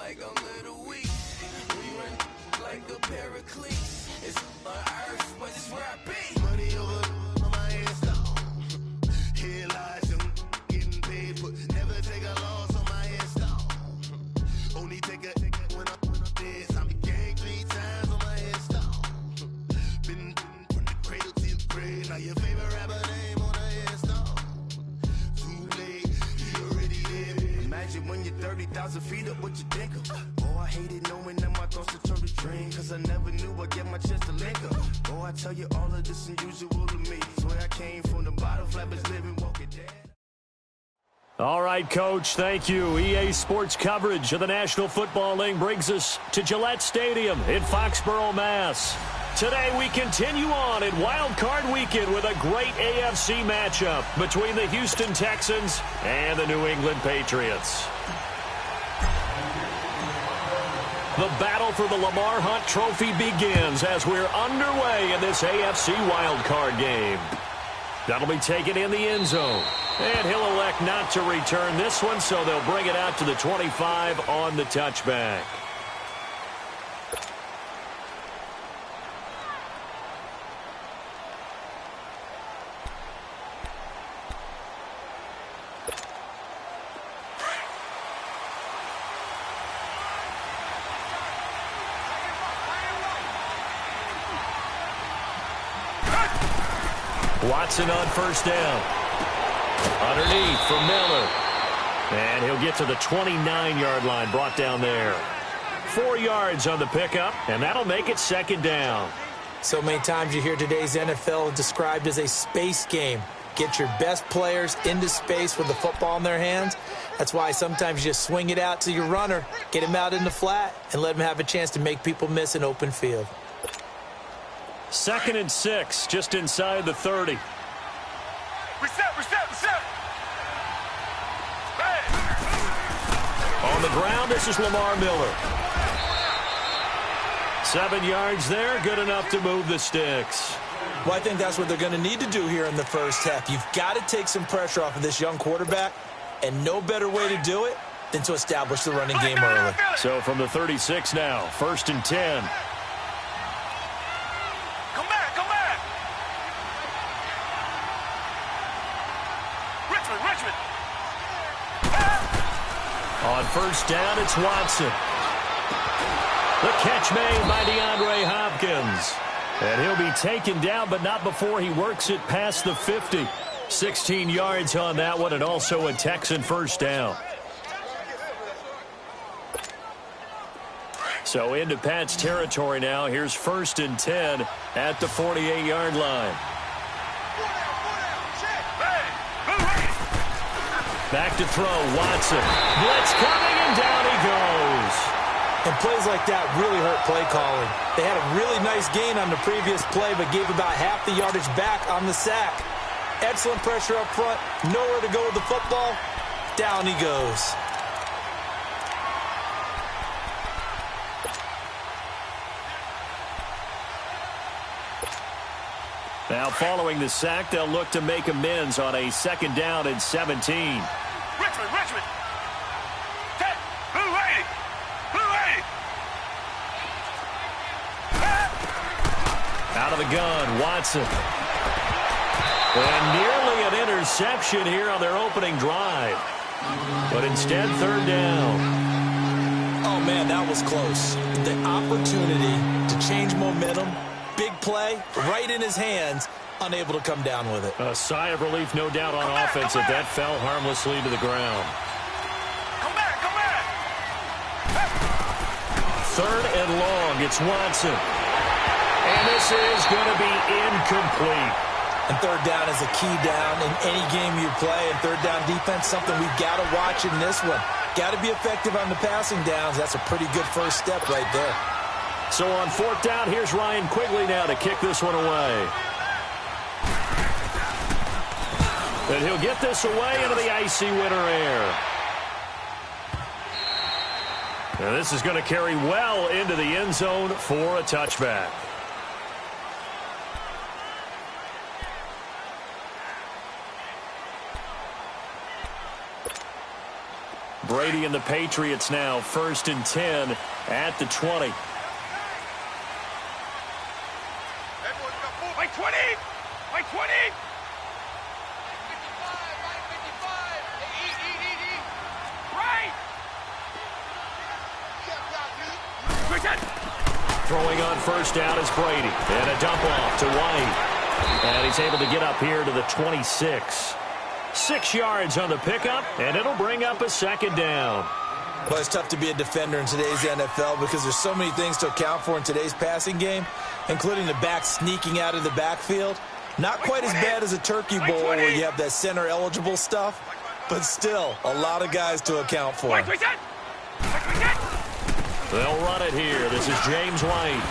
like I'm little weak. We run like a paraclete. It's on earth, but it's where I be. Money over on my install. Here lies them getting paid for. Never take a loss on my install. Only take a when I'm dead. I'm gang 3 times on my install. Been from the cradle to the grave. Now your favorite rapper name on the install. Too late, he already there. Imagine when you're 30,000 feet up, what you think of? Oh, I hated knowing that my thoughts would turn to dream. Cause I never knew I'd get my chance to link up. Oh, I tell you all of this unusual to me. Swear I came from the bottom, flappers living, walking dead. All right, Coach, thank you. EA Sports coverage of the National Football League brings us to Gillette Stadium in Foxborough, Mass. Today we continue on in Wild Card Weekend with a great AFC matchup between the Houston Texans and the New England Patriots. The battle for the Lamar Hunt Trophy begins as we're underway in this AFC Wild Card game. That'll be taken in the end zone. And he'll elect not to return this one, so they'll bring it out to the 25 on the touchback. Watson on first down. Underneath for Miller. And he'll get to the 29-yard line, brought down there. 4 yards on the pickup, and that'll make it second down. So many times you hear today's NFL described as a space game. Get your best players into space with the football in their hands. That's why sometimes you just swing it out to your runner, get him out in the flat, and let him have a chance to make people miss an open field. 2nd and 6, just inside the 30. Reset. Hey. On the ground, this is Lamar Miller. 7 yards there, good enough to move the sticks. Well, I think that's what they're going to need to do here in the first half. You've got to take some pressure off of this young quarterback, and no better way to do it than to establish the running game early. So from the 36 now, 1st and 10. Come back. Richmond. On first down, it's Watson. The catch made by DeAndre Hopkins. And he'll be taken down, but not before he works it past the 50. 16 yards on that one, and also a Texan first down. So into Pat's territory now. Here's 1st and 10 at the 48-yard line. Back to throw, Watson. Blitz coming, and down he goes. And plays like that really hurt play calling. They had a really nice gain on the previous play, but gave about half the yardage back on the sack. Excellent pressure up front. Nowhere to go with the football. Down he goes. Now following the sack, they'll look to make amends on a 2nd down and 17. Richmond. Blue 80. Out of the gun, Watson. And nearly an interception here on their opening drive. But instead, 3rd down. Oh, man, that was close. The opportunity to change momentum, big play, right in his hands, unable to come down with it. A sigh of relief, no doubt, on offense if that fell harmlessly to the ground. Come back. 3rd and long, it's Watson. And this is going to be incomplete. And 3rd down is a key down in any game you play. And 3rd down defense, something we've got to watch in this one. Got to be effective on the passing downs. That's a pretty good first step right there. So on 4th down, here's Ryan Quigley now to kick this one away. And he'll get this away into the icy winter air. And this is going to carry well into the end zone for a touchback. Brady and the Patriots now, 1st and 10 at the 20. By 20! By 20! Right! Throwing on 1st down is Brady. And a dump off to White. And he's able to get up here to the 26. 6 yards on the pickup, and it'll bring up a 2nd down. Well, it's tough to be a defender in today's NFL because there's so many things to account for in today's passing game, including the back sneaking out of the backfield. Not quite as bad as a turkey bowl where you have that center-eligible stuff, but still a lot of guys to account for. They'll run it here. This is James White.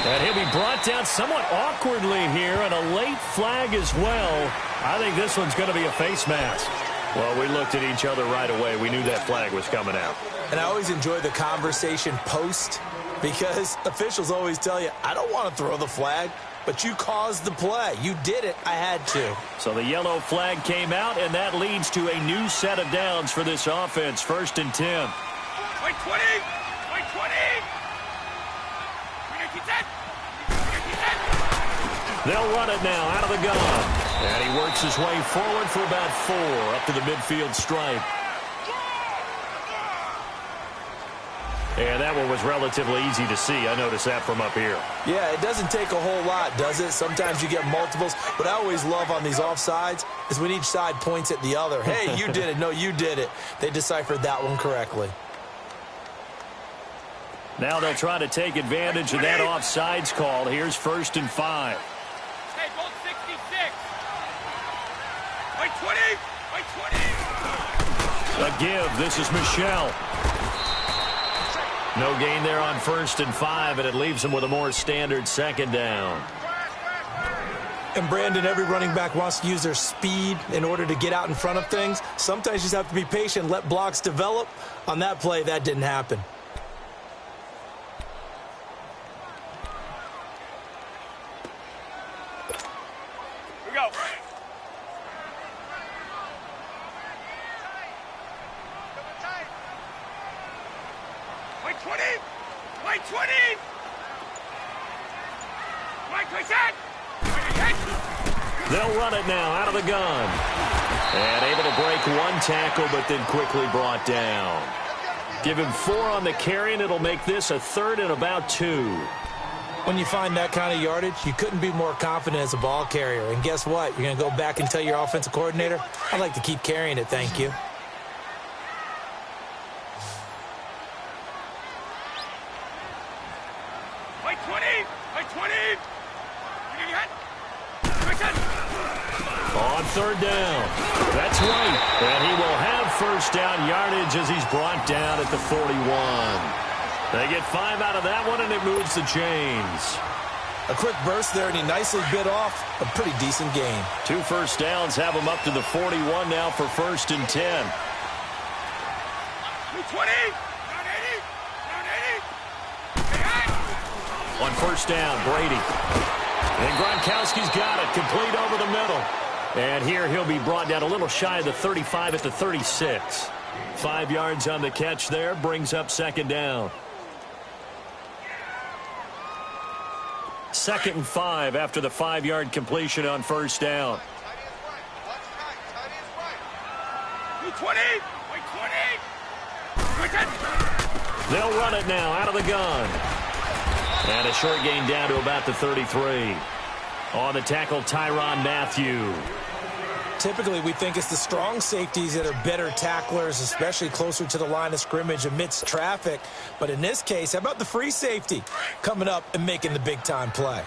And he'll be brought down somewhat awkwardly here, and a late flag as well. I think this one's going to be a face mask. Well, we looked at each other right away. We knew that flag was coming out. And I always enjoy the conversation post because officials always tell you, I don't want to throw the flag, but you caused the play. You did it. I had to. So the yellow flag came out, and that leads to a new set of downs for this offense. 1st and 10. By 20! By 20! They'll run it now out of the gun. And he works his way forward for about 4 up to the midfield stripe. And that one was relatively easy to see. I noticed that from up here. Yeah, it doesn't take a whole lot, does it? Sometimes you get multiples. What I always love on these offsides is when each side points at the other. Hey, you did it. No, you did it. They deciphered that one correctly. Now they'll try to take advantage of that offsides call. Here's 1st and 5. Hey, goal 66. By 20. By 20. A give. This is Michelle. No gain there on 1st and 5, and it leaves them with a more standard 2nd down. And Brandon, every running back wants to use their speed in order to get out in front of things. Sometimes you just have to be patient, let blocks develop. On that play, that didn't happen. Here we go. By 20. By 20. By 20. They'll run it now out of the gun. And able to break one tackle, but then quickly brought down. Give him 4 on the carry, and it'll make this a 3rd and about 2. When you find that kind of yardage, you couldn't be more confident as a ball carrier. And guess what? You're going to go back and tell your offensive coordinator, I'd like to keep carrying it, thank you. By 20. By 20. On 3rd down. That's White. And he will have 1st down yardage as he's brought down at the 41. They get 5 out of that one, and it moves the chains. A quick burst there, and he nicely bit off a pretty decent gain. 2 first downs have him up to the 41 now for 1st and 10. 20. On 1st down, Brady. And Gronkowski's got it, complete over the middle. And here he'll be brought down a little shy of the 35 at the 36. 5 yards on the catch there, brings up 2nd down. 2nd and 5 after the 5-yard completion on 1st down. 20. They'll run it now out of the gun. And a short gain down to about the 33. On the tackle, Tyrann Mathieu. Typically, we think it's the strong safeties that are better tacklers, especially closer to the line of scrimmage amidst traffic. But in this case, how about the free safety coming up and making the big-time play?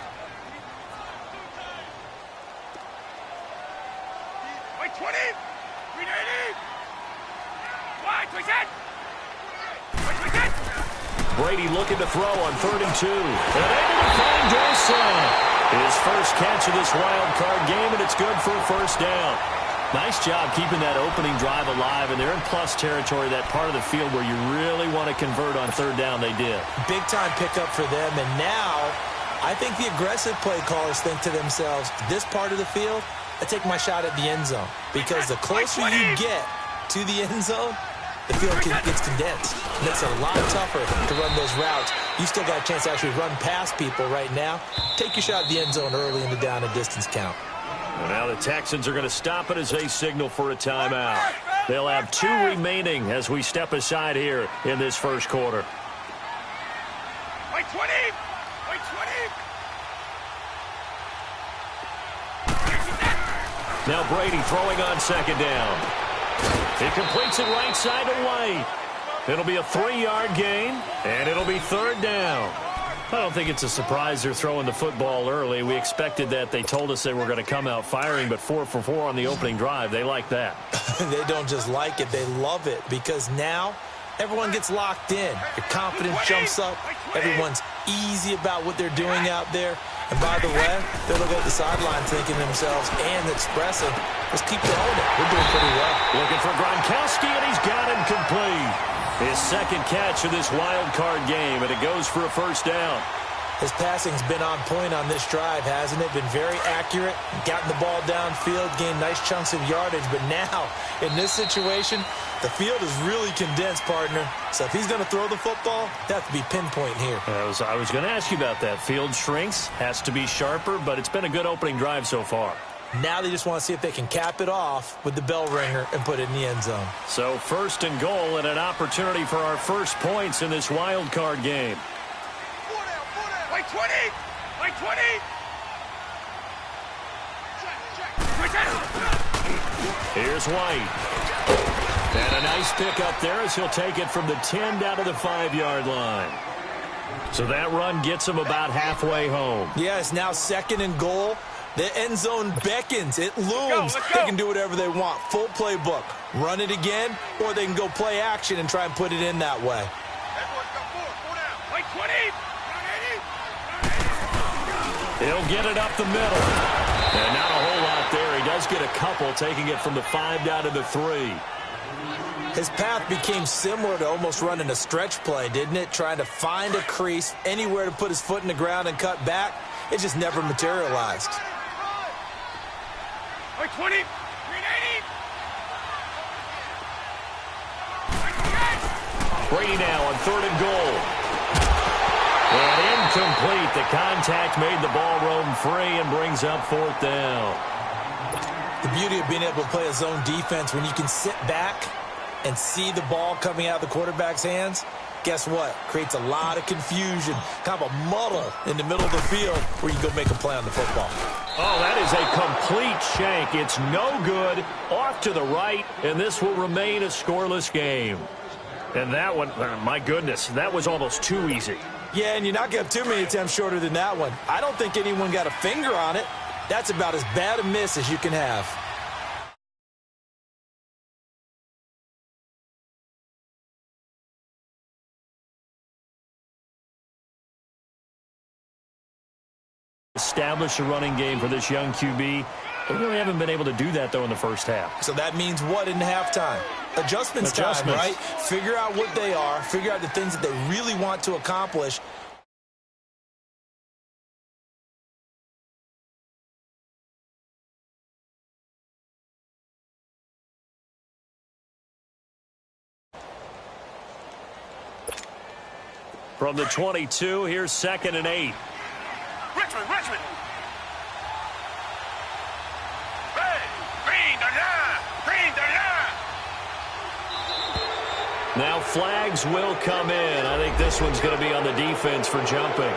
By 20. Brady looking to throw on 3rd and 2. And able to find Dorsett. His first catch of this wild card game, and it's good for a 1st down. Nice job keeping that opening drive alive, and they're in plus territory, that part of the field where you really want to convert on 3rd down. They did. Big-time pickup for them, and now I think the aggressive play callers think to themselves, this part of the field, I take my shot at the end zone. Because the closer you get to the end zone, the field gets condensed. It makes it a lot tougher to run those routes. You still got a chance to actually run past people right now. Take your shot at the end zone early in the down and distance count. And now the Texans are going to stop it as they signal for a timeout. They'll have 2 remaining as we step aside here in this first quarter. Wait 20! Wait 20! Now Brady throwing on second down. He completes it right side to White. It'll be a 3-yard gain, and it'll be third down. I don't think it's a surprise they're throwing the football early. We expected that. They told us they were going to come out firing, but 4 for 4 on the opening drive. They like that. They don't just like it. They love it because now everyone gets locked in. Your confidence jumps up. Everyone's easy about what they're doing out there. And by the way, they're looking at the sideline thinking to themselves and expressing, let's keep throwing it. We're doing pretty well. Looking for Gronkowski, and he's got him complete. His second catch of this wild card game, and it goes for a first down. His passing's been on point on this drive, hasn't it? Been very accurate, gotten the ball downfield, gained nice chunks of yardage. But now, in this situation, the field is really condensed, partner. So if he's going to throw the football, that has to be pinpoint here. I was going to ask you about that. Field shrinks, has to be sharper, but it's been a good opening drive so far. Now they just want to see if they can cap it off with the bell ringer and put it in the end zone. So first and goal and an opportunity for our first points in this wild card game. Wait 20! Wait 20! Here's White. And a nice pickup there as he'll take it from the 10 down to the 5-yard line. So that run gets him about halfway home. Yeah, it's now second and goal. The end zone beckons. It looms. Let's go. They can do whatever they want. Full playbook. Run it again, or they can go play action and try and put it in that way. Wait 20! He'll get it up the middle. And not a whole lot there. He does get a couple, taking it from the 5 down to the 3. His path became similar to almost running a stretch play, didn't it? Trying to find a crease, anywhere to put his foot in the ground and cut back. It just never materialized. Wait 20! 380! Brady now on third and goal. And incomplete. The contact made the ball roam free and brings up fourth down. The beauty of being able to play a zone defense when you can sit back and see the ball coming out of the quarterback's hands, guess what? Creates a lot of confusion, kind of a muddle in the middle of the field where you go make a play on the football. Oh, that is a complete shank. It's no good. Off to the right, and this will remain a scoreless game. And that one, my goodness, that was almost too easy. Yeah, and you're not going to have too many attempts shorter than that one. I don't think anyone got a finger on it. That's about as bad a miss as you can have. Establish a running game for this young QB. They really haven't been able to do that, though, in the first half. So that means what in halftime? Adjustments time, right? Figure out what they are. Figure out the things that they really want to accomplish. From the 22, here's 2nd and 8. Richmond! Hey! Green the line! Green the line! Now flags will come in. I think this one's going to be on the defense for jumping.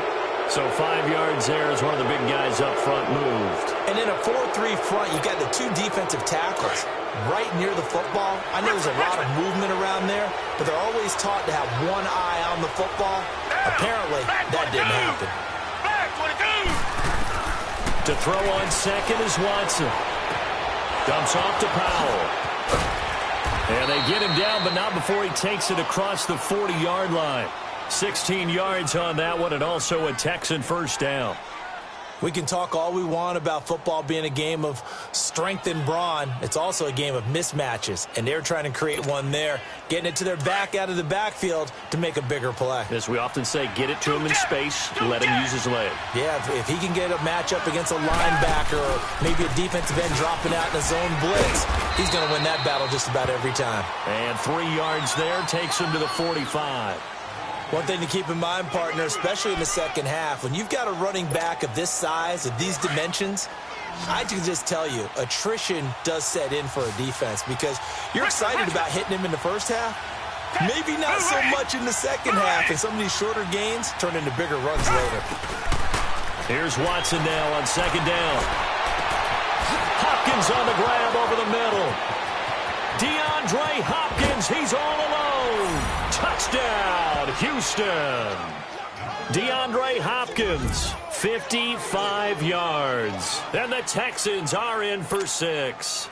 So 5 yards there as one of the big guys up front moved. And in a 4-3 front, you got the 2 defensive tackles right near the football. I know there's a lot of movement around there, but they're always taught to have one eye on the football. Apparently, that didn't happen. To throw on second is Watson. Dumps off to Powell. And they get him down, but not before he takes it across the 40-yard line. 16 yards on that one, and also a Texan first down. We can talk all we want about football being a game of strength and brawn. It's also a game of mismatches, and they're trying to create one there, getting it to their back out of the backfield to make a bigger play. As we often say, get it to him in space, let him use his leg. Yeah, if he can get a matchup against a linebacker or maybe a defensive end dropping out in a zone blitz, he's going to win that battle just about every time. And 3 yards there takes him to the 45. One thing to keep in mind, partner, especially in the second half, when you've got a running back of this size, of these dimensions, I can just tell you, attrition does set in for a defense because you're excited about hitting him in the first half. Maybe not so much in the second half, and some of these shorter gains turn into bigger runs later. Here's Watson now on second down. Hopkins on the grab over the middle. DeAndre Hopkins, he's all alone. Touchdown, Houston. DeAndre Hopkins, 55 yards. And the Texans are in for 6.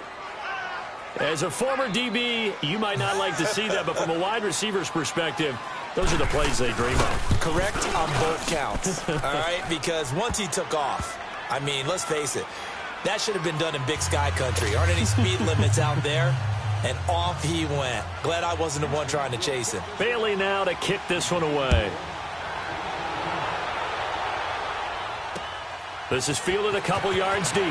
As a former DB, you might not like to see that, but from a wide receiver's perspective, those are the plays they dream of. Correct on both counts, all right? Because once he took off, I mean, let's face it, that should have been done in Big Sky country. Aren't any speed limits out there? And off he went. Glad I wasn't the one trying to chase him. Bailey now to kick this one away. This is fielded a couple yards deep.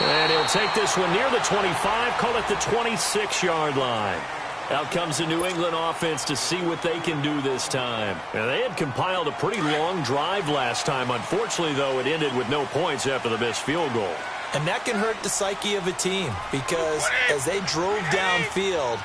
And he'll take this one near the 25, call it the 26-yard line. Out comes the New England offense to see what they can do this time. And they had compiled a pretty long drive last time. Unfortunately, though, it ended with no points after the missed field goal. And that can hurt the psyche of a team because as they drove downfield,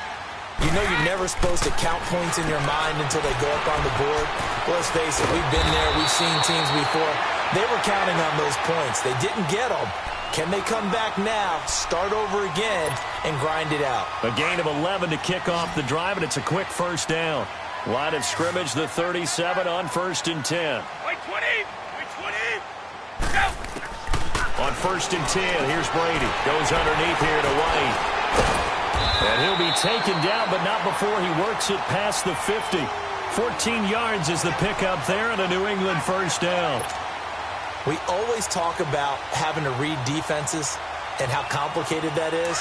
you know you're never supposed to count points in your mind until they go up on the board. Well, let's face it, we've been there. We've seen teams before. They were counting on those points. They didn't get them. Can they come back now, start over again, and grind it out? A gain of 11 to kick off the drive, and it's a quick first down. Line of scrimmage, the 37 on 1st and 10. Wait 20! Wait 20! Go! On 1st and 10, here's Brady. Goes underneath here to White. And he'll be taken down, but not before he works it past the 50. 14 yards is the pickup there and a New England first down. We always talk about having to read defenses and how complicated that is.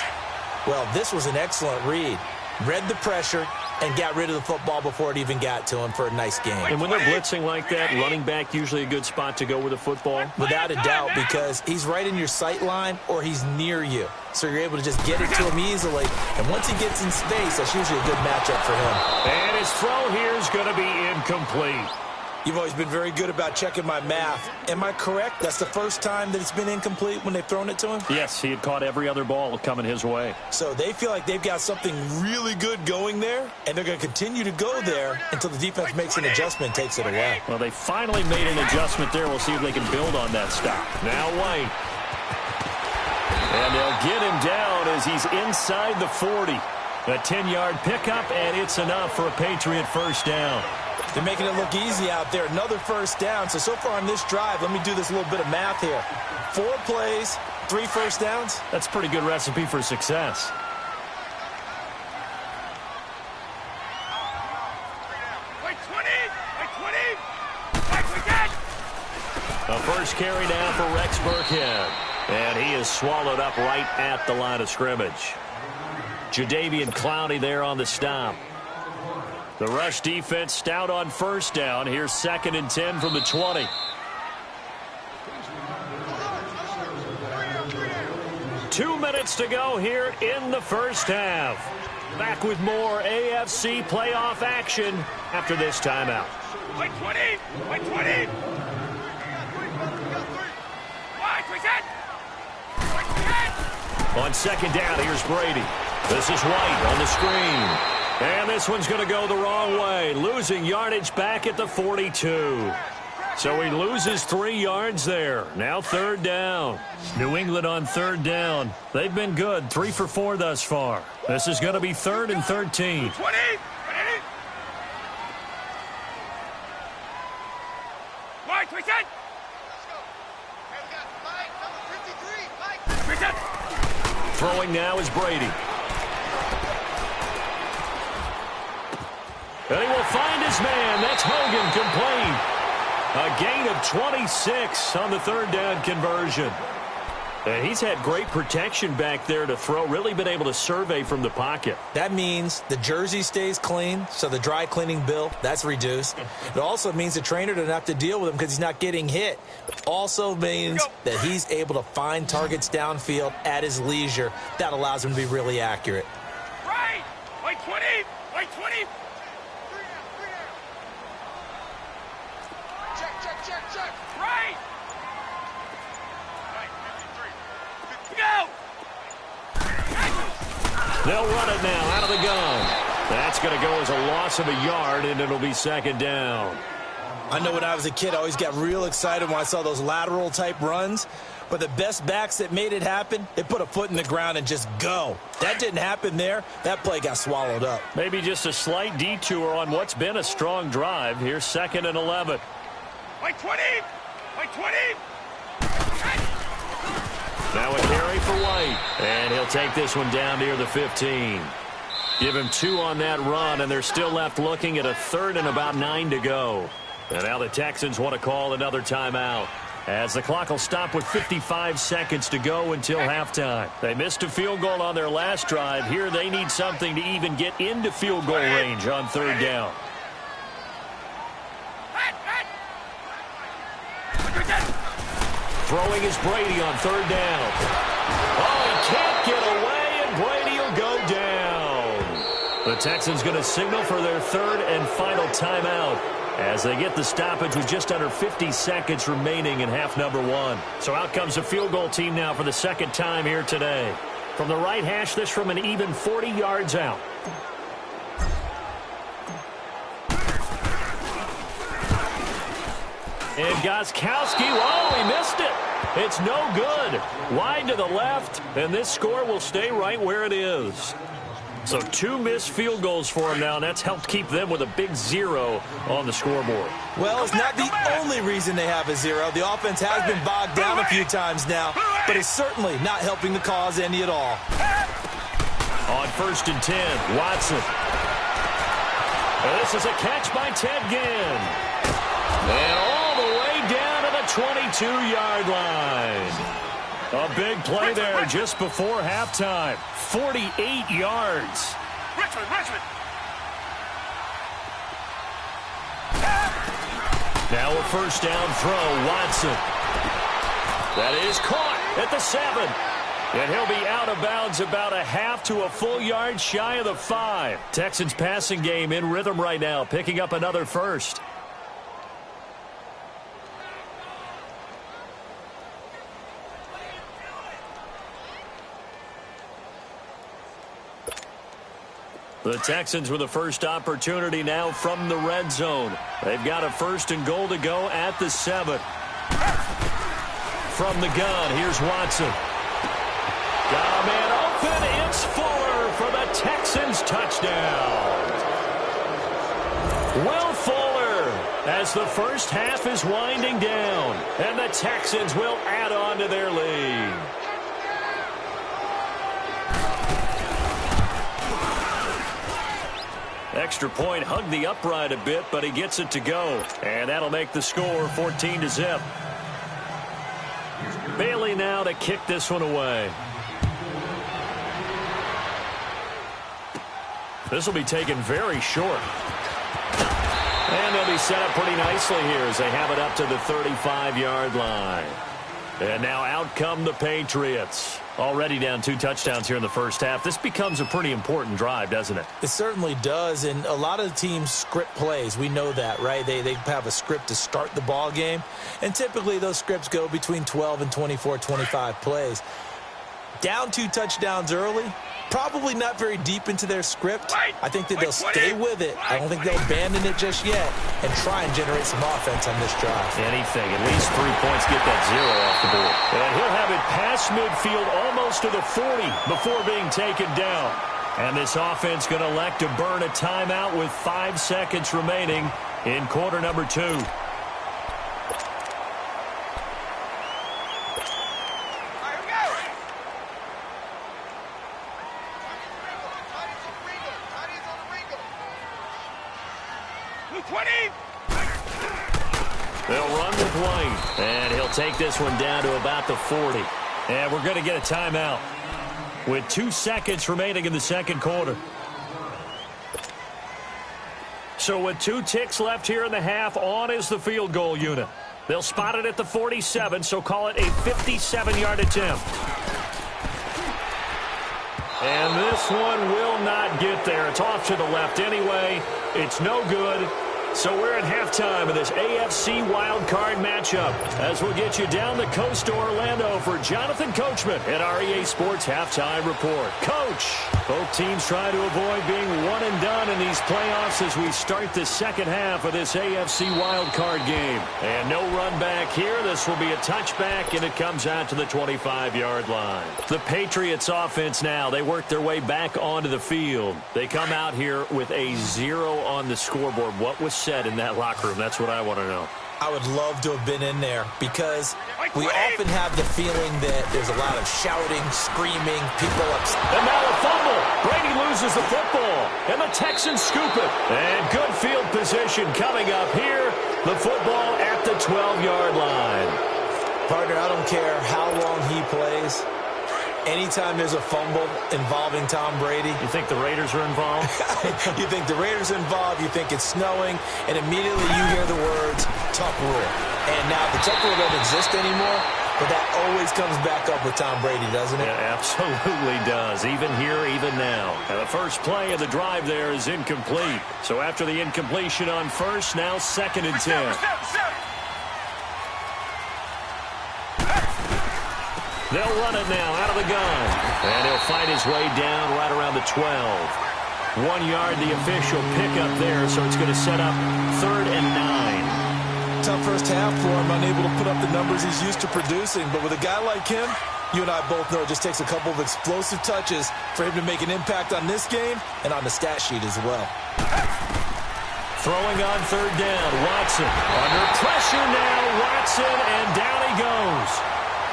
Well, this was an excellent read. Read the pressure and got rid of the football before it even got to him for a nice game. And when they're blitzing like that, running back usually a good spot to go with the football? Without a doubt, because he's right in your sight line or he's near you. So you're able to just get it to him easily. And once he gets in space, that's usually a good matchup for him. And his throw here is going to be incomplete. You've always been very good about checking my math. Am I correct? That's the first time that it's been incomplete when they've thrown it to him? Yes, he had caught every other ball coming his way. So they feel like they've got something really good going there, and they're going to continue to go there until the defense makes an adjustment and takes it away. Well, they finally made an adjustment there. We'll see if they can build on that stop. Now White. And they'll get him down as he's inside the 40. A 10-yard pickup, and it's enough for a Patriot first down. They're making it look easy out there. Another first down. So far on this drive, let me do this little bit of math here. 4 plays, 3 first downs. That's a pretty good recipe for success. Wait 20! Wait 20! Wait, we got! A first carry now for Rex Burkhead. And he is swallowed up right at the line of scrimmage. Jadeveon Clowney there on the stop. The rush defense stout on first down. Here's 2nd and 10 from the 20. Two minutes to go here in the first half. Back with more AFC playoff action after this timeout. Wait 20! Wait 20! Wait, we got! Wait, we got! On 2nd down, here's Brady. This is White on the screen. And this one's going to go the wrong way. Losing yardage back at the 42. So he loses 3 yards there. Now 3rd down. New England on 3rd down. They've been good. 3 for 4 thus far. This is going to be 3rd and 13. 20! Wait, we got! Throwing now is Brady. And he will find his man. That's Hogan complete. A gain of 26 on the third down conversion. And he's had great protection back there to throw, really been able to survey from the pocket. That means the jersey stays clean, so the dry cleaning bill, that's reduced. It also means the trainer doesn't have to deal with him because he's not getting hit. It also means that he's able to find targets downfield at his leisure. That allows him to be really accurate. Right! White 20! White 20! Check! Right! Go! They'll run it now out of the gun. That's going to go as a loss of a yard, and it'll be second down. I know when I was a kid, I always got real excited when I saw those lateral-type runs. But the best backs that made it happen, they put a foot in the ground and just go. That didn't happen there. That play got swallowed up. Maybe just a slight detour on what's been a strong drive. Here's 2nd and 11. White 20! White 20! Now a carry for White, and he'll take this one down near the 15. Give him 2 on that run, and they're still left looking at a 3rd and about 9 to go. And now the Texans want to call another timeout, as the clock will stop with 55 seconds to go until halftime. They missed a field goal on their last drive. Here they need something to even get into field goal range on 3rd down. Throwing is Brady on 3rd down. Oh, he can't get away, and Brady will go down. The Texans going to signal for their 3rd and final timeout as they get the stoppage with just under 50 seconds remaining in half number 1. So out comes the field goal team now for the 2nd time here today. From the right hash, this from an even 40 yards out. And Gostkowski, oh, he missed it. It's no good. Wide to the left, and this score will stay right where it is. So 2 missed field goals for him now, and that's helped keep them with a big 0 on the scoreboard. Well, it's not the only reason they have a 0. The offense has been bogged down a few times now, but it's certainly not helping the cause any at all. On 1st and 10, Watson. And this is a catch by Ted Ginn. And all the way down to the 22-yard line. A big play there just before halftime. 48 yards. Richmond! Now a 1st down throw, Watson. That is caught at the 7. And he'll be out of bounds about a half to a full yard shy of the 5. Texans passing game in rhythm right now, picking up another 1st. The Texans with the first opportunity now from the red zone. They've got a 1st and goal to go at the 7. From the gun, here's Watson. Got a man open. It's Fuller for the Texans touchdown. Will Fuller as the first half is winding down. And the Texans will add on to their lead. Extra point hugged the upright a bit, but he gets it to go. And that'll make the score 14-0. Bailey now to kick this one away. This will be taken very short. And they'll be set up pretty nicely here as they have it up to the 35-yard line. And now out come the Patriots. Already down 2 touchdowns here in the first half. This becomes a pretty important drive, doesn't it? It certainly does, and a lot of the teams script plays. We know that, right? They have a script to start the ball game, and typically those scripts go between 12 and 24, 25 plays. Down 2 touchdowns early, probably not very deep into their script. I think that they'll stay with it. I don't think they'll abandon it just yet and try and generate some offense on this drive. Anything, at least 3 points, get that 0 off the board. And he'll have it past midfield almost to the 40 before being taken down. And this offense going to elect to burn a timeout with 5 seconds remaining in quarter number 2. They'll run with White, and he'll take this one down to about the 40. And we're going to get a timeout with 2 seconds remaining in the second quarter. So with 2 ticks left here in the half, on is the field goal unit. They'll spot it at the 47, so call it a 57-yard attempt. And this one will not get there. It's off to the left anyway. It's no good. So we're at halftime of this AFC wildcard matchup as we'll get you down the coast to Orlando for Jonathan Coachman at our EA Sports Halftime Report. Coach, both teams try to avoid being one and done in these playoffs as we start the second half of this AFC wildcard game. And no run back here. This will be a touchback, and it comes out to the 25-yard line. The Patriots offense now, they work their way back onto the field. They come out here with a 0 on the scoreboard. What was said in that locker room? That's what I want to know. I would love to have been in there because we often have the feeling that there's a lot of shouting, screaming, people upset. And now a fumble. Brady loses the football, and the Texans scoop it. And good field position coming up here. The football at the 12-yard line. Partner, I don't care how long he plays. Anytime there's a fumble involving Tom Brady. You think the Raiders are involved? You think the Raiders are involved, you think it's snowing, and immediately you hear the words, Tuck rule. And now the Tuck rule doesn't exist anymore, but that always comes back up with Tom Brady, doesn't it? It absolutely does, even here, even now. And the first play of the drive there is incomplete. So after the incompletion on first, now 2nd and 10. They'll run it now out of the gun. And he'll fight his way down right around the 12. 1 yard, the official pickup there, so it's going to set up 3rd and 9. Tough first half for him, unable to put up the numbers he's used to producing. But with a guy like him, you and I both know it just takes a couple of explosive touches for him to make an impact on this game and on the stat sheet as well. Throwing on 3rd down, Watson. Under pressure now, Watson, and down he goes.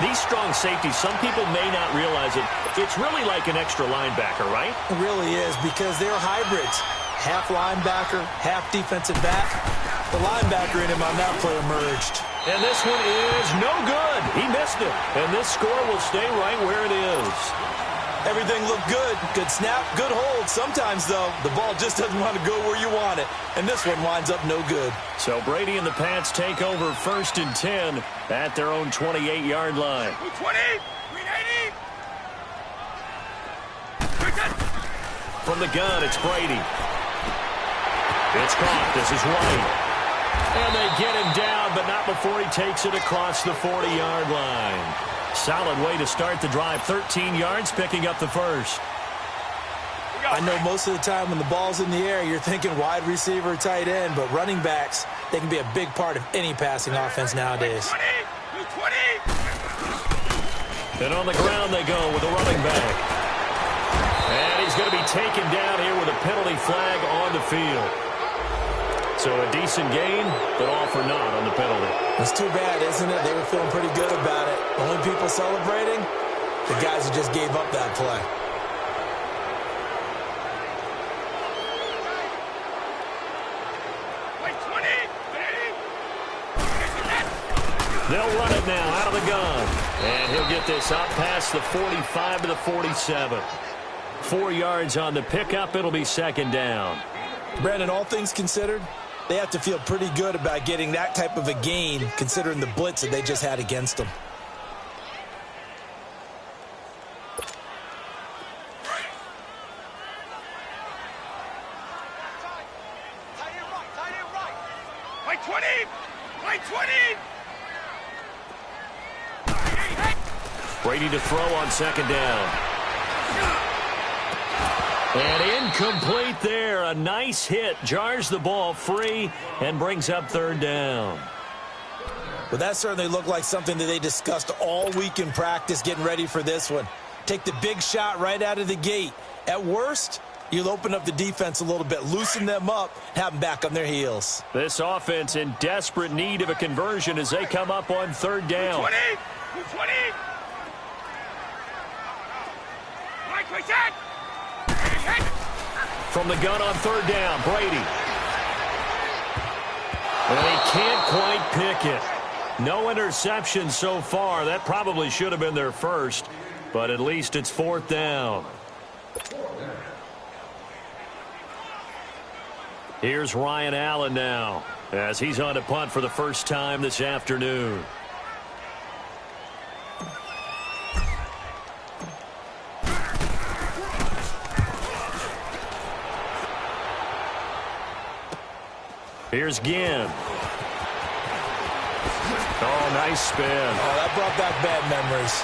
These strong safeties, some people may not realize it. It's really like an extra linebacker, right? It really is, because they're hybrids. Half linebacker, half defensive back. The linebacker in him on that play emerged. And this one is no good. He missed it. And this score will stay right where it is. Everything looked good. Good snap, good hold. Sometimes, though, the ball just doesn't want to go where you want it. And this one winds up no good. So Brady and the Pats take over 1st and 10 at their own 28-yard line. 20, 380. From the gun, it's Brady. It's caught. This is White. And they get him down, but not before he takes it across the 40-yard line. Solid way to start the drive. 13 yards, picking up the first. I know most of the time when the ball's in the air, you're thinking wide receiver, tight end, but running backs, they can be a big part of any passing offense nowadays. 20. And on the ground they go with a running back. And he's going to be taken down here with a penalty flag on the field. So a decent gain, but all for naught on the penalty. It's too bad, isn't it? They were feeling pretty good about it. Only people celebrating, the guys who just gave up that play. They'll run it now out of the gun. And he'll get this up past the 45 to the 47. 4 yards on the pickup. It'll be 2nd down. Brandon, all things considered, they have to feel pretty good about getting that type of a gain, considering the blitz that they just had against them. Like 20! Like 20! Brady to throw on 2nd down. And incomplete there. A nice hit. Jars the ball free and brings up 3rd down. Well, that certainly looked like something that they discussed all week in practice getting ready for this one. Take the big shot right out of the gate. At worst, you'll open up the defense a little bit, loosen them up, have them back on their heels. This offense in desperate need of a conversion as they come up on 3rd down. 20! 20! Like that! From the gun on 3rd down, Brady. And he can't quite pick it. No interception so far. That probably should have been their first, but at least it's 4th down. Here's Ryan Allen now, as he's on to punt for the first time this afternoon. Here's Ginn. Oh, nice spin. Oh, that brought back bad memories.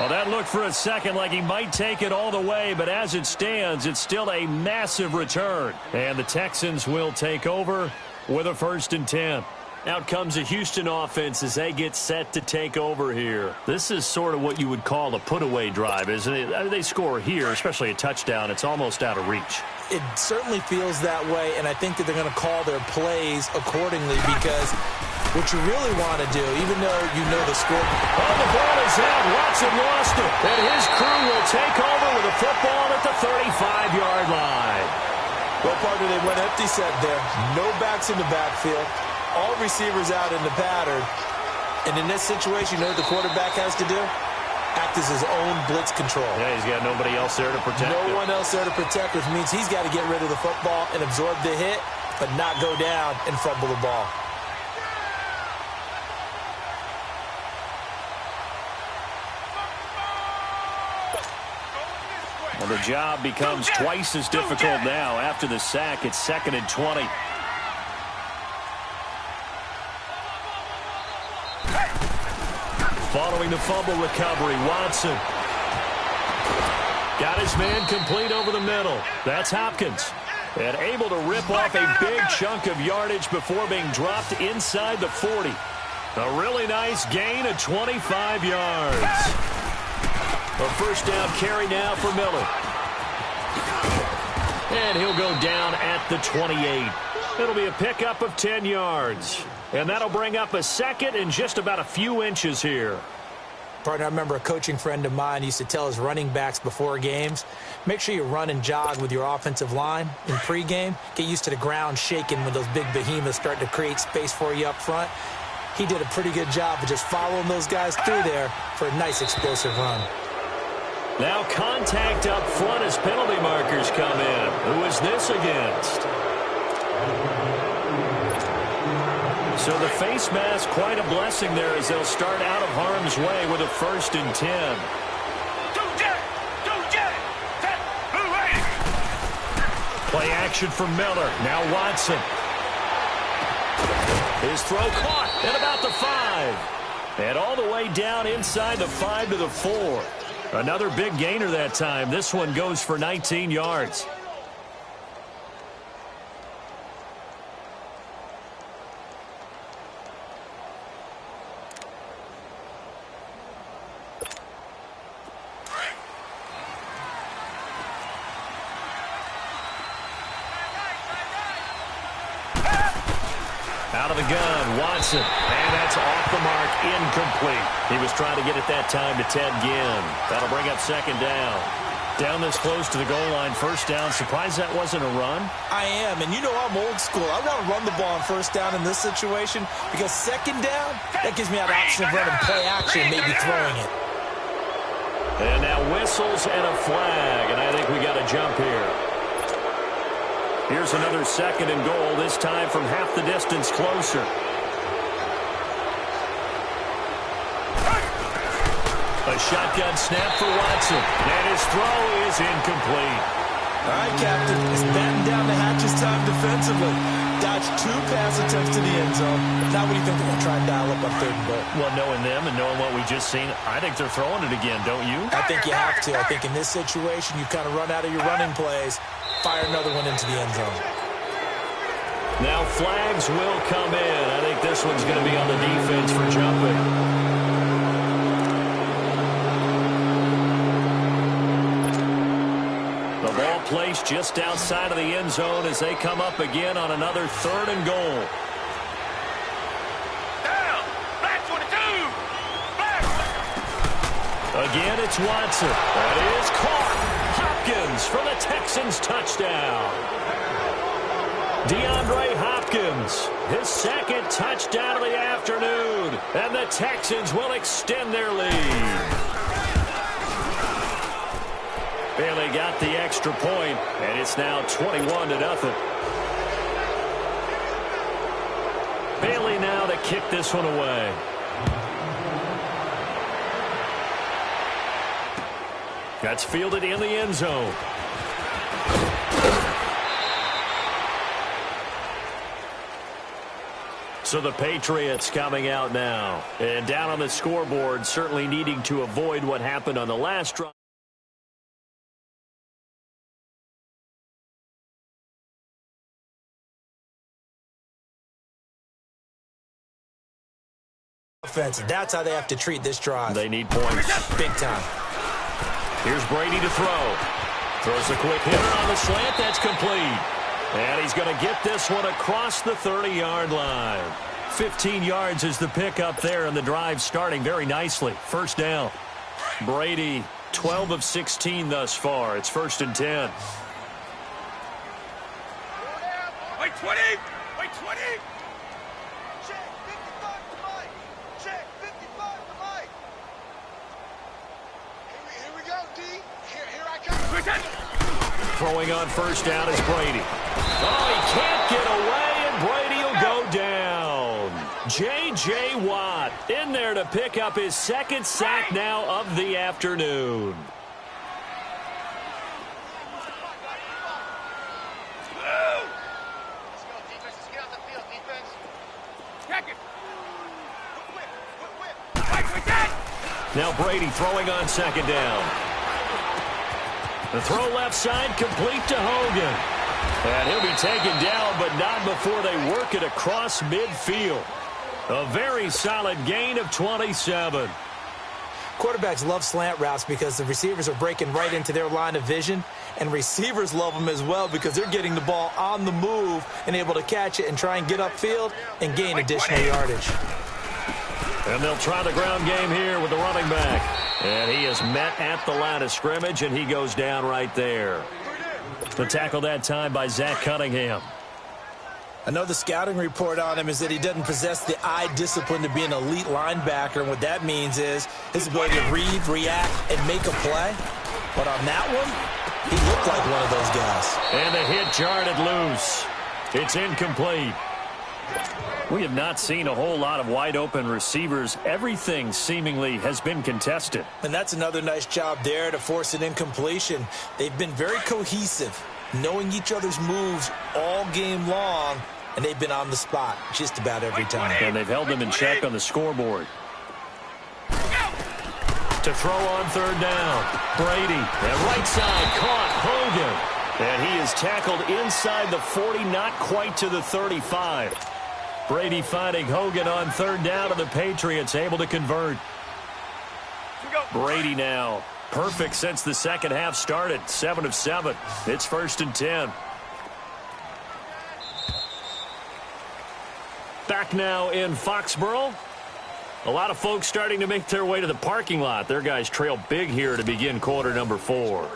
Well, that looked for a second like he might take it all the way, but as it stands, it's still a massive return. And the Texans will take over with a 1st and 10. Out comes the Houston offense as they get set to take over here. This is sort of what you would call a put-away drive, isn't it? I mean, they score here, especially a touchdown. It's almost out of reach. It certainly feels that way, and I think that they're going to call their plays accordingly because what you really want to do, even though you know the score. Oh, the ball is out. Watson lost it. And his crew will take over with a football at the 35-yard line. Well, partner, they went empty set there. No backs in the backfield. All receivers out in the pattern. And in this situation, you know what the quarterback has to do? Act as his own blitz control. Yeah, he's got nobody else there to protect him. No one else there to protect, which means he's got to get rid of the football and absorb the hit, but not go down and fumble the ball. Well, the job becomes twice as difficult now. After the sack, it's 2nd and 20. Following the fumble recovery, Watson got his man complete over the middle. That's Hopkins. And able to rip off a big chunk of yardage before being dropped inside the 40. A really nice gain of 25 yards. A 1st down carry now for Miller. And he'll go down at the 28. It'll be a pickup of 10 yards. And that'll bring up a 2nd and just about a few inches here. Partner, I remember a coaching friend of mine used to tell his running backs before games, make sure you run and jog with your offensive line in pregame. Get used to the ground shaking when those big behemoths start to create space for you up front. He did a pretty good job of just following those guys through there for a nice explosive run. Now contact up front as penalty markers come in. Who is this against? So the face mask, quite a blessing there as they'll start out of harm's way with a 1st and 10. Play action from Miller. Now Watson. His throw caught at about the 5. And all the way down inside the 5 to the 4. Another big gainer that time. This one goes for 19 yards. Out of the gun, Watson. And that's off the mark, incomplete. He was trying to get it that time to Ted Ginn. That'll bring up 2nd down. Down this close to the goal line, 1st down. Surprised that wasn't a run? I am, and you know I'm old school. I want to run the ball on 1st down in this situation because 2nd down, that gives me an option of running play action, maybe throwing it. And now whistles and a flag, and I think we got a jump here. Here's another 2nd and goal, this time from half the distance closer. A shotgun snap for Watson, and his throw is incomplete. All right, Captain, it's batten down the hatches time defensively. Dodged 2 pass attempts to the end zone. Now what do you think they're going to try and dial up on 3rd and goal? Well, knowing them and knowing what we just seen, I think they're throwing it again, don't you? I think you have to. I think in this situation, you kind of run out of your running plays, fire another one into the end zone. Now flags will come in. I think this one's going to be on the defense for jumping. The ball placed just outside of the end zone as they come up again on another 3rd and goal. Down! Black 22! Black! Again, it's Watson. That is caught. Hopkins for the Texans touchdown. DeAndre Hopkins, his second touchdown of the afternoon, and the Texans will extend their lead. Bailey got the extra point, and it's now 21-0. Bailey now to kick this one away. That's fielded in the end zone. So the Patriots coming out now. And down on the scoreboard, certainly needing to avoid what happened on the last drive. Offense. That's how they have to treat this drive. They need points. Big time. Here's Brady to throw. Throws a quick hitter on the slant. That's complete. And he's going to get this one across the 30-yard line. 15 yards is the pickup there, and the drive starting very nicely. First down. Brady, 12 of 16 thus far. It's 1st and 10. Wait, 20! Wait, 20! Check 55 to Mike. Check 55 to Mike. Here we go, D. Here I come. Quick hit! Throwing on first down is Brady. Oh, he can't get away, and Brady will go down. J.J. Watt in there to pick up his second sack now of the afternoon. Let's go, defense. Let's get out the field, defense. Check it! Whip. Wait, quick hit! Now Brady throwing on second down. The throw left side complete to Hogan. And he'll be taken down, but not before they work it across midfield. A very solid gain of 27. Quarterbacks love slant routes because the receivers are breaking right into their line of vision, and receivers love them as well because they're getting the ball on the move and able to catch it and try and get upfield and gain additional yardage. And they'll try the ground game here with the running back. And he is met at the line of scrimmage, and he goes down right there. The tackle that time by Zach Cunningham. I know the scouting report on him is that he doesn't possess the eye discipline to be an elite linebacker, and what that means is his ability to read, react, and make a play. But on that one, he looked like one of those guys. And the hit jarred it loose. It's incomplete. We have not seen a whole lot of wide-open receivers. Everything seemingly has been contested. And that's another nice job there to force an incompletion. They've been very cohesive, knowing each other's moves all game long, and they've been on the spot just about every time. And they've held them in check on the scoreboard. To throw on third down, Brady. And right side caught Hogan. And he is tackled inside the 40, not quite to the 35. Brady finding Hogan on third down, and the Patriots able to convert. Brady now perfect since the second half started. 7 of 7. It's 1st and 10. Back now in Foxborough. A lot of folks starting to make their way to the parking lot. Their guys trail big here to begin quarter number 4.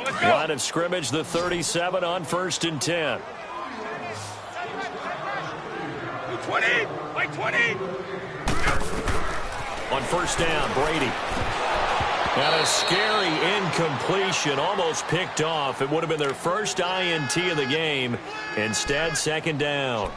Let's go. Line of scrimmage, the 37 on 1st and 10. 20! Wait, 20! On first down, Brady. And a scary incompletion, almost picked off. It would have been their first INT of the game. Instead, second down.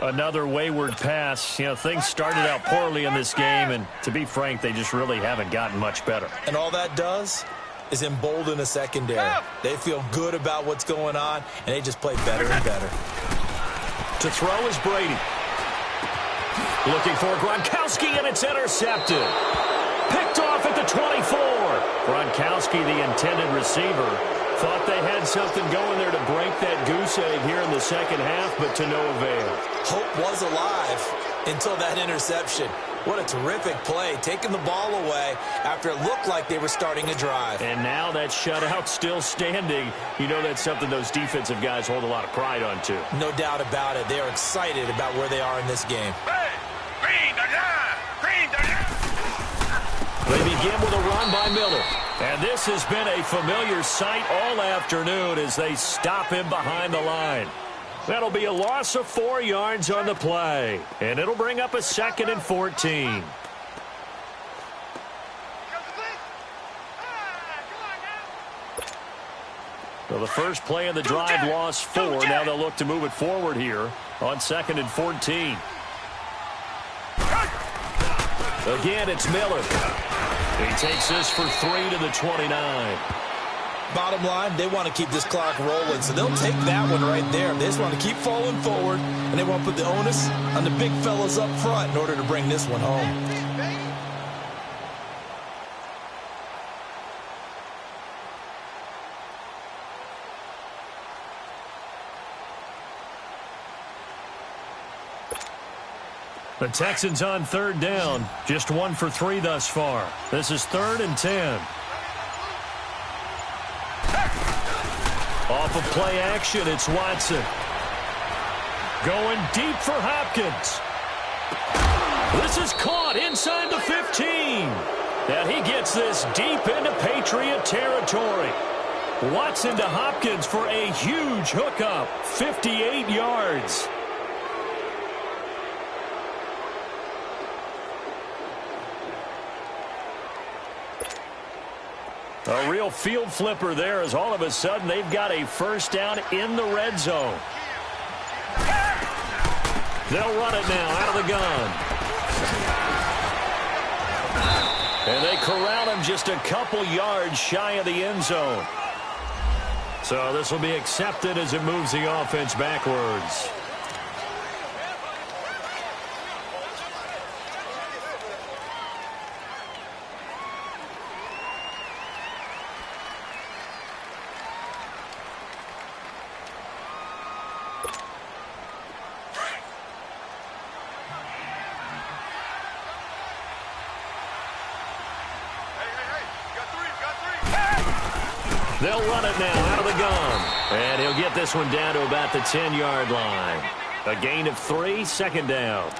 Another wayward pass. You know, things started out poorly in this game, and to be frank, they just really haven't gotten much better. And all that does is embolden a secondary. They feel good about what's going on, and they just play better and better. To throw is Brady. Looking for Gronkowski, and it's intercepted. Picked off at the 24. Gronkowski, the intended receiver, thought they had something going there to break that goose egg here in the second half, but to no avail. Hope was alive until that interception. What a terrific play, taking the ball away after it looked like they were starting a drive. And now that shutout still standing. You know that's something those defensive guys hold a lot of pride on, too. No doubt about it. They are excited about where they are in this game. Hey, green, the line! They begin with a run by Miller. And this has been a familiar sight all afternoon as they stop him behind the line. That'll be a loss of 4 yards on the play. And it'll bring up a 2nd and 14. So the first play of the drive lost 4. Now they'll look to move it forward here on 2nd and 14. Again, it's Miller. He takes this for 3 to the 29. Bottom line, they want to keep this clock rolling, so they'll take that one right there. They just want to keep falling forward, and they want to put the onus on the big fellas up front in order to bring this one home. The Texans on 3rd down. Just 1 for 3 thus far. This is 3rd and 10. Off of play action, it's Watson. Going deep for Hopkins. This is caught inside the 15. And he gets this deep into Patriot territory. Watson to Hopkins for a huge hookup. 58 yards. A real field flipper there as all of a sudden they've got a first down in the red zone. They'll run it now out of the gun. And they corral him just a couple yards shy of the end zone. So this will be accepted as it moves the offense backwards. They'll run it now out of the gun. And he'll get this one down to about the 10-yard line. A gain of 3, 2nd down.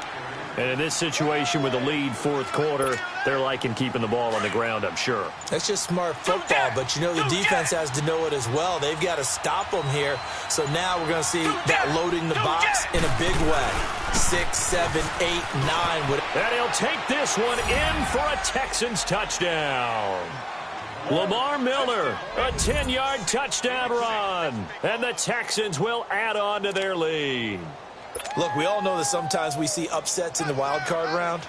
And in this situation with the lead 4th quarter, they're liking keeping the ball on the ground, I'm sure. That's just smart football, but you know the defense has to know it as well. They've got to stop them here. So now we're going to see that loading the box in a big way. 6, 7, 8, 9. And he'll take this one in for a Texans touchdown. Lamar Miller, a 10-yard touchdown run. And the Texans will add on to their lead. Look, we all know that sometimes we see upsets in the wild card round.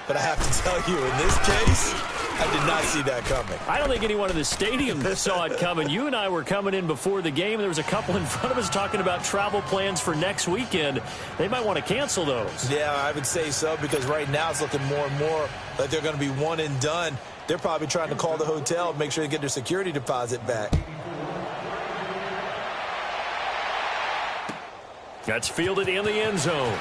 But I have to tell you, in this case, I did not see that coming. I don't think anyone in the stadium saw it coming. You and I were coming in before the game. There was a couple in front of us talking about travel plans for next weekend. They might want to cancel those. Yeah, I would say so, because right now it's looking more and more like they're going to be one and done. They're probably trying to call the hotel and make sure they get their security deposit back. That's fielded in the end zone.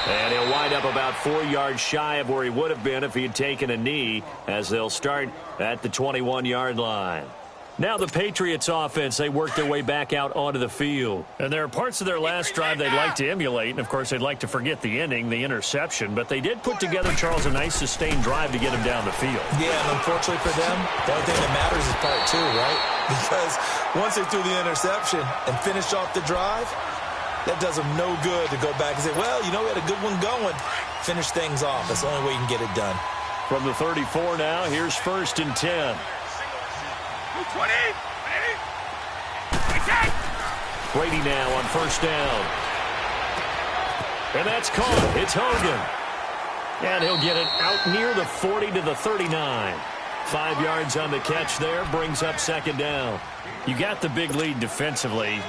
And he'll wind up about 4 yards shy of where he would have been if he had taken a knee, as they'll start at the 21-yard line. Now the Patriots offense, they work their way back out onto the field. And there are parts of their last drive they'd like to emulate. And, of course, they'd like to forget the ending, the interception. But they did put together, Charles, a nice sustained drive to get him down the field. Yeah, and unfortunately for them, the only thing that matters is part 2, right? Because once they threw the interception and finished off the drive, that does them no good to go back and say, well, you know, we had a good one going. Finish things off. That's the only way you can get it done. From the 34 now, here's 1st and 10. 20. Brady now on 1st down. And that's caught. It's Hogan. And he'll get it out near the 40 to the 39. 5 yards on the catch there, brings up 2nd down. You got the big lead defensively.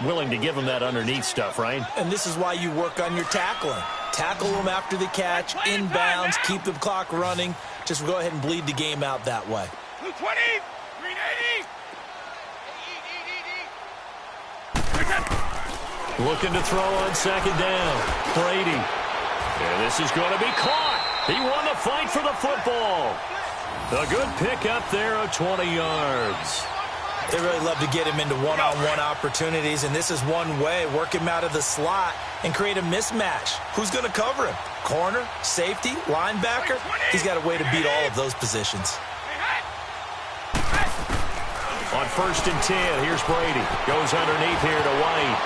Willing to give them that underneath stuff, right? And this is why you work on your tackling. Tackle them after the catch, inbounds, keep the clock running. Just go ahead and bleed the game out that way. 220. 380. Looking to throw on 2nd down. Brady. And this is going to be caught. He won the fight for the football. A good pickup there of 20 yards. They really love to get him into one-on-one opportunities, and this is one way. Work him out of the slot and create a mismatch. Who's going to cover him? Corner, safety, linebacker? He's got a way to beat all of those positions. On 1st and 10, here's Brady. Goes underneath here to White.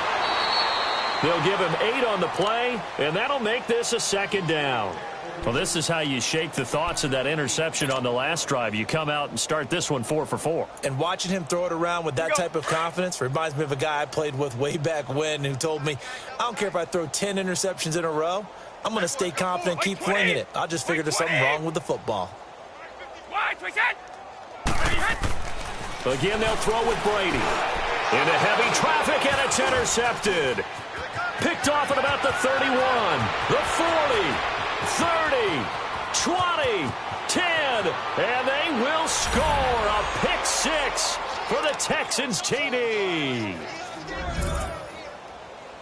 They'll give him 8 on the play, and that'll make this a 2nd down. Well, this is how you shake the thoughts of that interception on the last drive. You come out and start this one 4 for 4. And watching him throw it around with that type of confidence reminds me of a guy I played with way back when who told me, I don't care if I throw 10 interceptions in a row. I'm going to stay confident and keep flinging it. I just figured there's something wrong with the football. Again, they'll throw with Brady. Into heavy traffic, and it's intercepted. Picked off at about the 31, the 40, 30, 20, 10, and they will score a pick 6 for the Texans TD.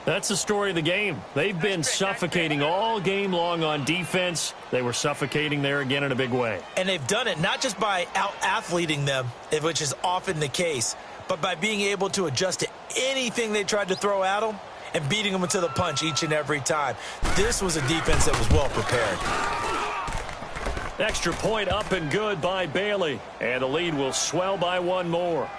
That's the story of the game. They've been suffocating all game long on defense. They were suffocating there again in a big way. And they've done it not just by out-athleting them, which is often the case, but by being able to adjust to anything they tried to throw at them and beating them to the punch each and every time. This was a defense that was well prepared. Extra point up and good by Bailey. And the lead will swell by 1 more.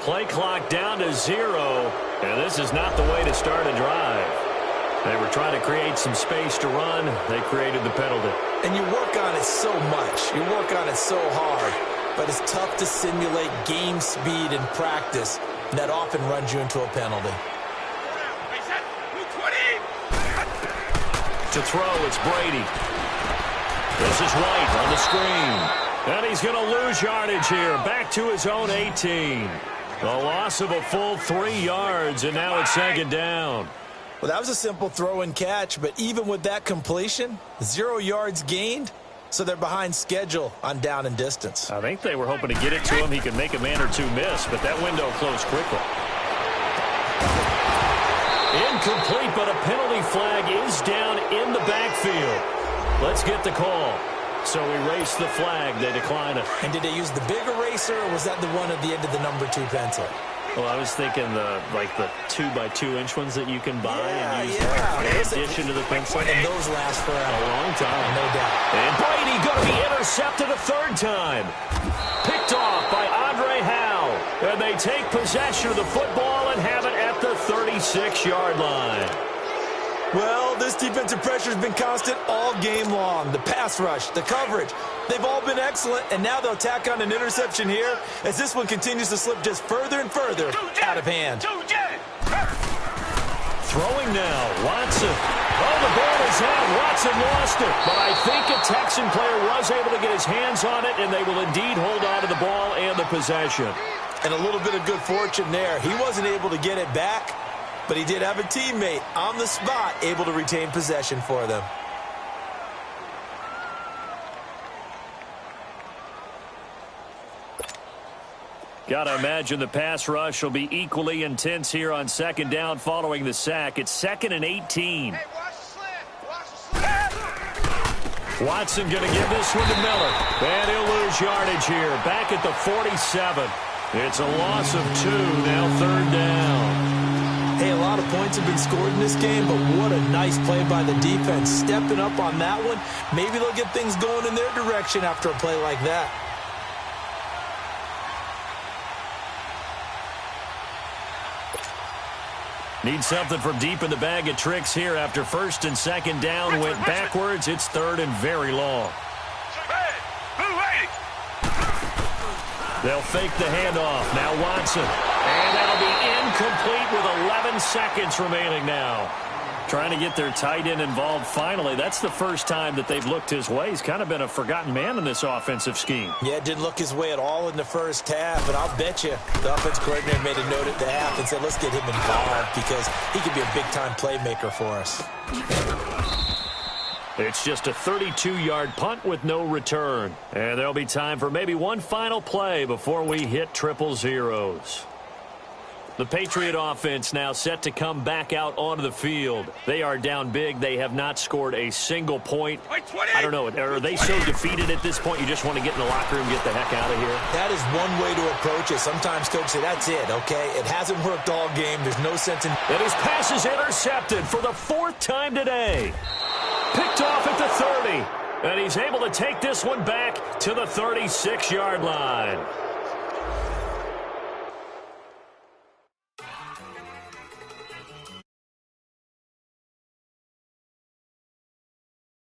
Play clock down to 0, and this is not the way to start a drive. They were trying to create some space to run. They created the penalty. And you work on it so much. You work on it so hard. But it's tough to simulate game speed in practice. That often runs you into a penalty. To throw, it's Brady. This is White on the screen. And he's going to lose yardage here. Back to his own 18. A loss of a full 3 yards, and now it's 2nd down. Well, that was a simple throw and catch, but even with that completion, 0 yards gained, so they're behind schedule on down and distance. I think they were hoping to get it to him. He could make a man or two miss, but that window closed quickly. Incomplete, but a penalty flag is down in the backfield. Let's get the call. So erase the flag. They decline it. And did they use the big eraser, or was that the one at the end of the number 2 pencil? Well, I was thinking the 2x2-inch ones that you can buy and use in addition to the pencil. And those last for a long time. No doubt. And Brady going to be intercepted a 3rd time. Picked off by Andre Howe. And they take possession of the football and have it at the 36-yard line. Well, this defensive pressure has been constant all game long. The pass rush, the coverage, they've all been excellent, and now they'll tack on an interception here as this one continues to slip just further and further out of hand. Throwing now, Watson. Oh, the ball is out. Watson lost it. But I think a Texan player was able to get his hands on it, and they will indeed hold on to the ball and the possession. And a little bit of good fortune there. He wasn't able to get it back, but he did have a teammate on the spot able to retain possession for them. Got to imagine the pass rush will be equally intense here on 2nd down following the sack. It's 2nd and 18. Hey, watch the slant. Watch the slant. Watson going to give this one to Miller. And he'll lose yardage here. Back at the 47. It's a loss of 2. Now 3rd down. Hey, a lot lot of points have been scored in this game, but what a nice play by the defense. Stepping up on that one, maybe they'll get things going in their direction after a play like that. Need something from deep in the bag of tricks here after first and second down went backwards. It's third and very long. They'll fake the handoff. Now Watson. And that'll be incomplete with 11 seconds remaining now. Trying to get their tight end involved finally. That's the first time that they've looked his way. He's kind of been a forgotten man in this offensive scheme. Yeah, it didn't look his way at all in the first half, but I'll bet you the offense coordinator made a note at the half and said, let's get him involved because he could be a big-time playmaker for us. It's just a 32-yard punt with no return. And there'll be time for maybe one final play before we hit triple zeros. The Patriot offense now set to come back out onto the field. They are down big. They have not scored a single point. I don't know. Are they so defeated at this point you just want to get in the locker room and get the heck out of here? That is one way to approach it. Sometimes coaches say, that's it, okay? It hasn't worked all game. There's no sense in... And his pass is intercepted for the fourth time today. Picked off at the 30. And he's able to take this one back to the 36-yard line.